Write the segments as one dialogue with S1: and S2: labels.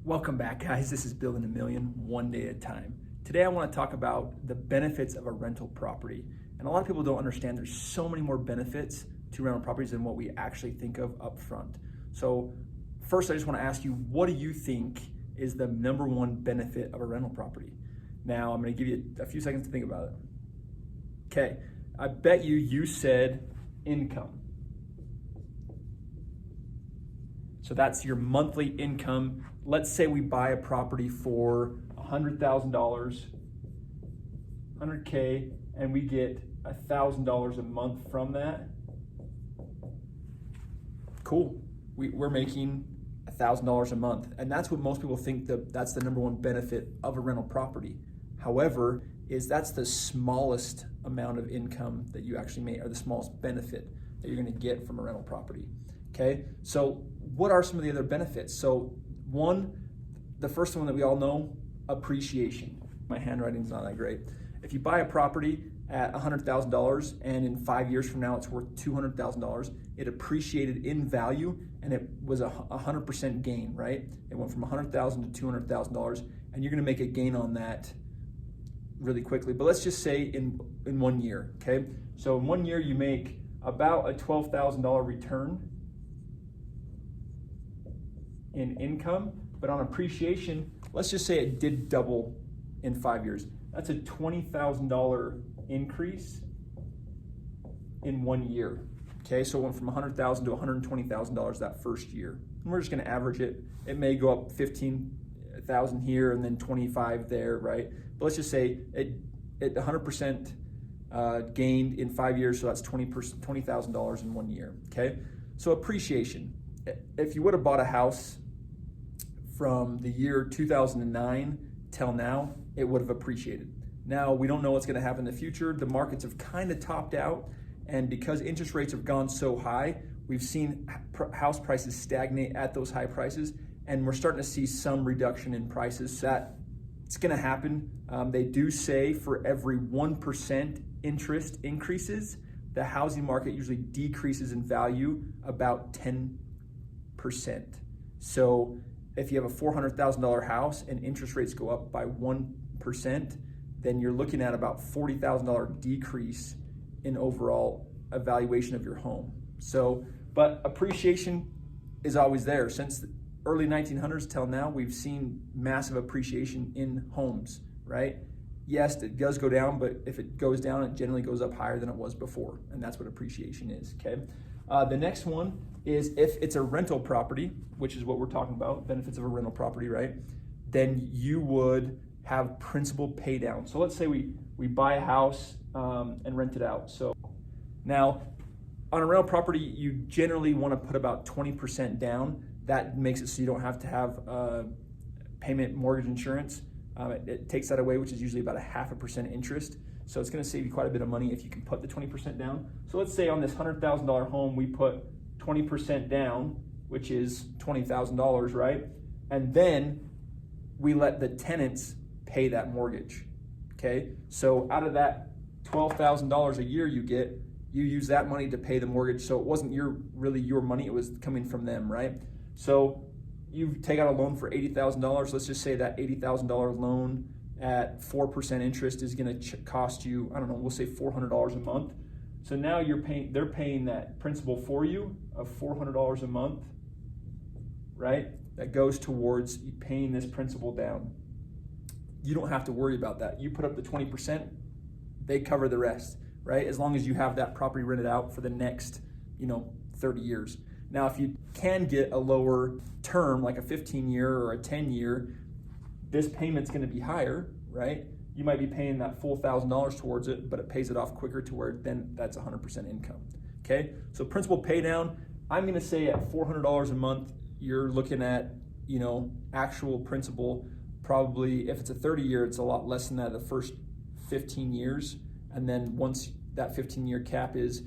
S1: Welcome back, guys. This is Building a Million one day at a time. Today I want to talk about the benefits of a rental property. And a lot of people don't understand there's so many more benefits to rental properties than what we actually think of up front. So first, I just want to ask you, what do you think is the number one benefit of a rental property? Now, I'm going to give you a few seconds to think about it. Okay, I bet you said income. So that's your monthly income. Let's say we buy a property for $100,000, 100K, and we get $1,000 a month from that. Cool. We're making $1,000 a month. And that's what most people think that's the number one benefit of a rental property. However, that's the smallest amount of income that you actually make, or the smallest benefit that you're going to get from a rental property. Okay, so what are some of the other benefits? So the first one that we all know, appreciation. My handwriting's not that great. If you buy a property at $100,000 and in 5 years from now it's worth $200,000, it appreciated in value and it was a 100% gain, right? It went from $100,000 to $200,000 and you're gonna make a gain on that really quickly. But let's just say in 1 year, okay? So in 1 year you make about a $12,000 return in income, but on appreciation, let's just say it did double in 5 years. That's a $20,000 increase in 1 year. Okay, so it went from $100,000 to $120,000 that first year. And we're just gonna average it. It may go up 15,000 here and then 25 there, right? But let's just say it 100% gained in 5 years, so that's $20,000 in 1 year, okay? So appreciation. If you would have bought a house from the year 2009 till now, it would have appreciated. Now, we don't know what's gonna happen in the future. The markets have kind of topped out, and because interest rates have gone so high, we've seen house prices stagnate at those high prices, and we're starting to see some reduction in prices. It's gonna happen. They do say for every 1% interest increases, the housing market usually decreases in value about 10%. So if you have a $400,000 house and interest rates go up by 1%, then you're looking at about $40,000 decrease in overall evaluation of your home. So, but appreciation is always there. Since the early 1900s till now, we've seen massive appreciation in homes, right? Yes, it does go down, but if it goes down, it generally goes up higher than it was before. And that's what appreciation is, okay? The next one is if it's a rental property, which is what we're talking about, benefits of a rental property, right? Then you would have principal pay down. So let's say we buy a house and rent it out. So now on a rental property, you generally want to put about 20% down. That makes it so you don't have to have payment mortgage insurance. It takes that away, which is usually about a 0.5% interest. So it's gonna save you quite a bit of money if you can put the 20% down. So let's say on this $100,000 home, we put 20% down, which is $20,000, right? And then we let the tenants pay that mortgage, okay? So out of that $12,000 a year you get, you use that money to pay the mortgage. So it wasn't really your money, it was coming from them, right? So you take out a loan for $80,000. Let's just say that $80,000 loan at 4% interest is going to cost you, I don't know, we'll say $400 a month. So now they're paying that principal for you of $400 a month, right? That goes towards paying this principal down. You don't have to worry about that. You put up the 20%, they cover the rest, right? As long as you have that property rented out for the next, 30 years. Now, if you can get a lower term, like a 15-year or a 10-year, this payment's gonna be higher, right? You might be paying that full $1,000 towards it, but it pays it off quicker to where then that's 100% income, okay? So principal pay down, I'm gonna say at $400 a month, you're looking at, actual principal, probably if it's a 30-year, it's a lot less than that the first 15 years. And then once that 15-year cap is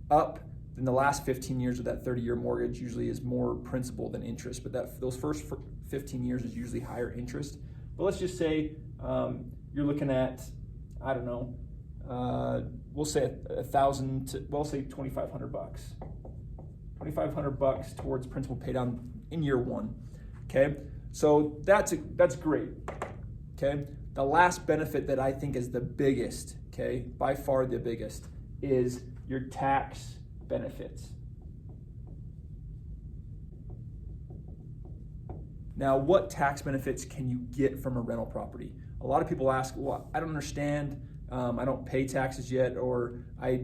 S1: up, then the last 15 years of that 30-year mortgage usually is more principal than interest, but those first 15 years is usually higher interest. But let's just say you're looking at, I don't know, we'll say we'll say $2,500. $2,500 towards principal pay down in year one. Okay, So that's great, okay? The last benefit that I think is the biggest, okay, by far the biggest, is your tax benefits. Now, what tax benefits can you get from a rental property? A lot of people ask, well, I don't understand, I don't pay taxes yet, or I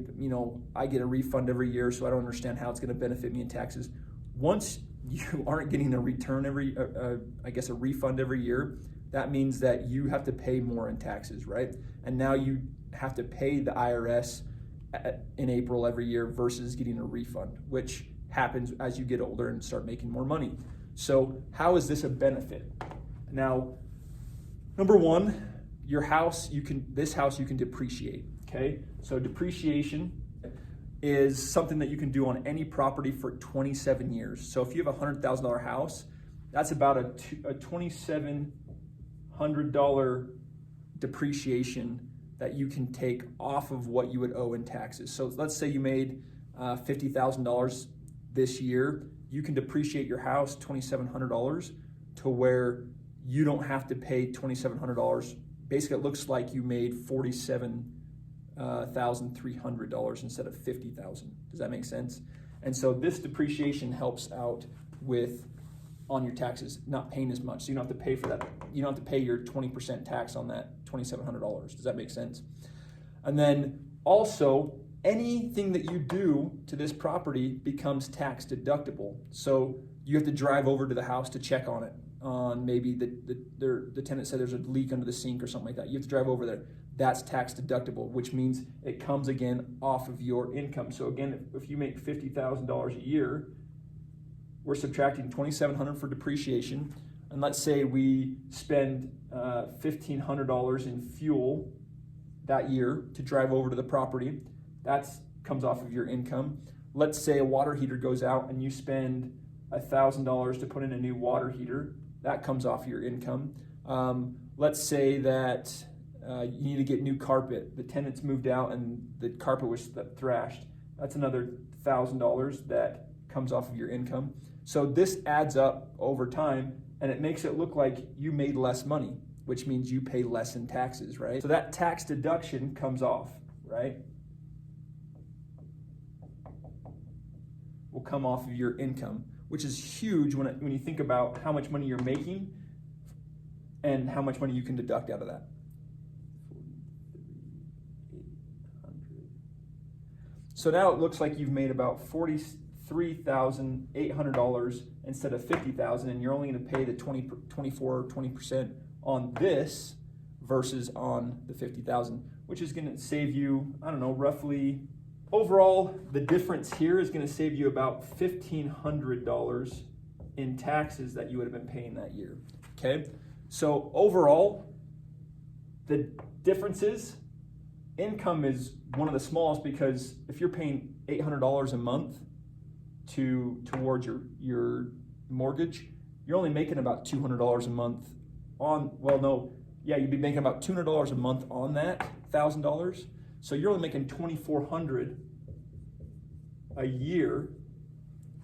S1: get a refund every year, so I don't understand how it's gonna benefit me in taxes. Once you aren't getting a return a refund every year, that means that you have to pay more in taxes, right? And now you have to pay the IRS in April every year versus getting a refund, which happens as you get older and start making more money. So how is this a benefit? Now, number one, this house you can depreciate, okay? So depreciation is something that you can do on any property for 27 years. So if you have a $100,000 house, that's about a $2,700 depreciation that you can take off of what you would owe in taxes. So let's say you made $50,000 this year. You can depreciate your house $2,700 to where you don't have to pay $2,700. Basically, it looks like you made $47,300 instead of $50,000. Does that make sense? And so this depreciation helps out on your taxes, not paying as much. So you don't have to pay for that. You don't have to pay your 20% tax on that $2,700. Does that make sense? And then also, anything that you do to this property becomes tax deductible. So you have to drive over to the house to check on it. On maybe the tenant said there's a leak under the sink or something like that. You have to drive over there. That's tax deductible, which means it comes again off of your income. So again, if you make $50,000 a year, we're subtracting $2,700 for depreciation. And let's say we spend $1,500 in fuel that year to drive over to the property. That comes off of your income. Let's say a water heater goes out and you spend $1,000 to put in a new water heater. That comes off your income. Let's say that you need to get new carpet. The tenants moved out and the carpet was thrashed. That's another $1,000 that comes off of your income. So this adds up over time and it makes it look like you made less money, which means you pay less in taxes, right? So that tax deduction comes off, right? Will come off of your income, which is huge when you think about how much money you're making and how much money you can deduct out of that. So now it looks like you've made about $43,800 instead of $50,000, and you're only going to pay the 20% on this versus on the $50,000, which is going to save you, I don't know, roughly. Overall, the difference here is going to save you about $1,500 in taxes that you would have been paying that year, okay? So overall, the difference is income is one of the smallest, because if you're paying $800 a month towards your mortgage, you're only making about $200 a month you'd be making about $200 a month on that $1,000. So you're only making $2,400 a year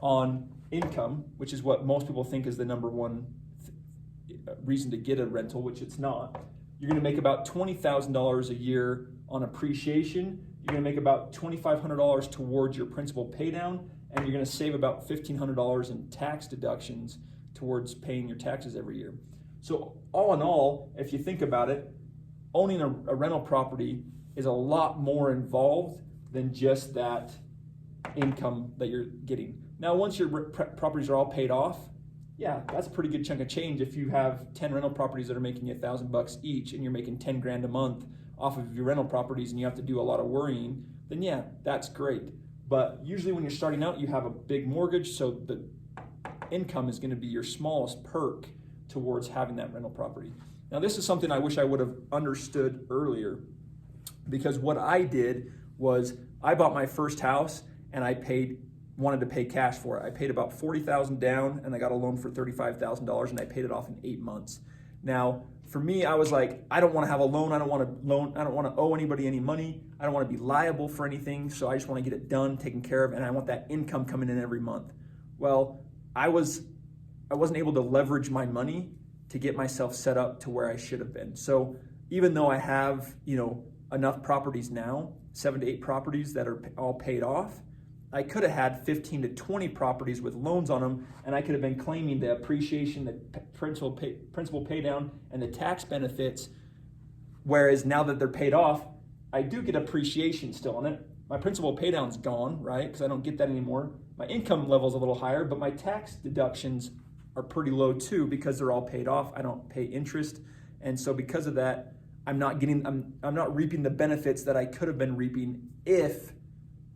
S1: on income, which is what most people think is the number one reason to get a rental, which it's not. You're going to make about $20,000 a year on appreciation. You're going to make about $2,500 towards your principal pay down, and you're going to save about $1,500 in tax deductions towards paying your taxes every year. So all in all, if you think about it, owning a rental property is a lot more involved than just that income that you're getting. Now, once your properties are all paid off, yeah, that's a pretty good chunk of change. If you have 10 rental properties that are making you $1,000 each, and you're making 10 grand a month off of your rental properties, and you have to do a lot of worrying, then yeah, that's great. But usually when you're starting out, you have a big mortgage, so the income is going to be your smallest perk towards having that rental property. Now, this is something I wish I would have understood earlier, because what I did was I bought my first house and I wanted to pay cash for it. I paid about $40,000 down and I got a loan for $35,000 and I paid it off in 8 months. Now, for me, I was like, I don't want to have a loan. I don't want to owe anybody any money. I don't want to be liable for anything. So I just want to get it done, taken care of, and I want that income coming in every month. Well, I wasn't able to leverage my money to get myself set up to where I should have been. So even though I have, enough properties now, 7 to 8 properties that are all paid off, I could have had 15 to 20 properties with loans on them, and I could have been claiming the appreciation, the principal pay down, and the tax benefits. Whereas now that they're paid off, I do get appreciation still on it. My principal pay down's gone, right? Because I don't get that anymore. My income level's a little higher, but my tax deductions are pretty low too because they're all paid off. I don't pay interest, and so because of that, I'm not reaping the benefits that I could have been reaping if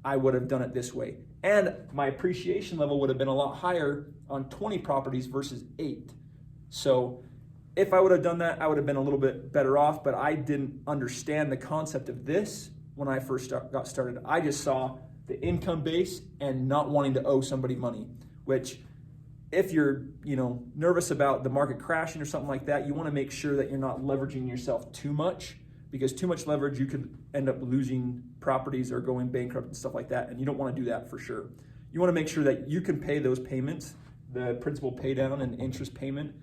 S1: I would have done it this way. And my appreciation level would have been a lot higher on 20 properties versus 8. So if I would have done that, I would have been a little bit better off, but I didn't understand the concept of this when I first got started. I just saw the income base and not wanting to owe somebody money, which if you're, nervous about the market crashing or something like that, you want to make sure that you're not leveraging yourself too much, because too much leverage, you could end up losing properties or going bankrupt and stuff like that. And you don't want to do that for sure. You want to make sure that you can pay those payments, the principal pay down and interest payment,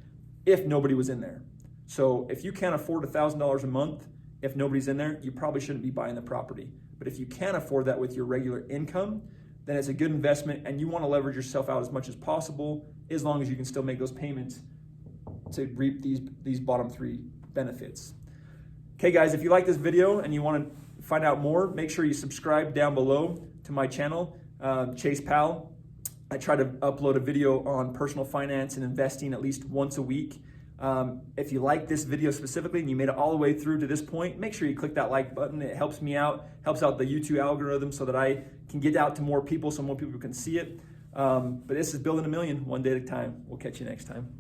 S1: if nobody was in there. So if you can't afford $1,000 a month, if nobody's in there, you probably shouldn't be buying the property. But if you can afford that with your regular income, then it's a good investment, and you want to leverage yourself out as much as possible, as long as you can still make those payments to reap these bottom 3 benefits. Okay guys, if you like this video and you want to find out more, make sure you subscribe down below to my channel, Chase Powell. I try to upload a video on personal finance and investing at least once a week. If you like this video specifically and you made it all the way through to this point, make sure you click that like button. It helps me out, helps out the YouTube algorithm so that I can get out to more people so more people can see it. But this is Building a Million, one day at a time. We'll catch you next time.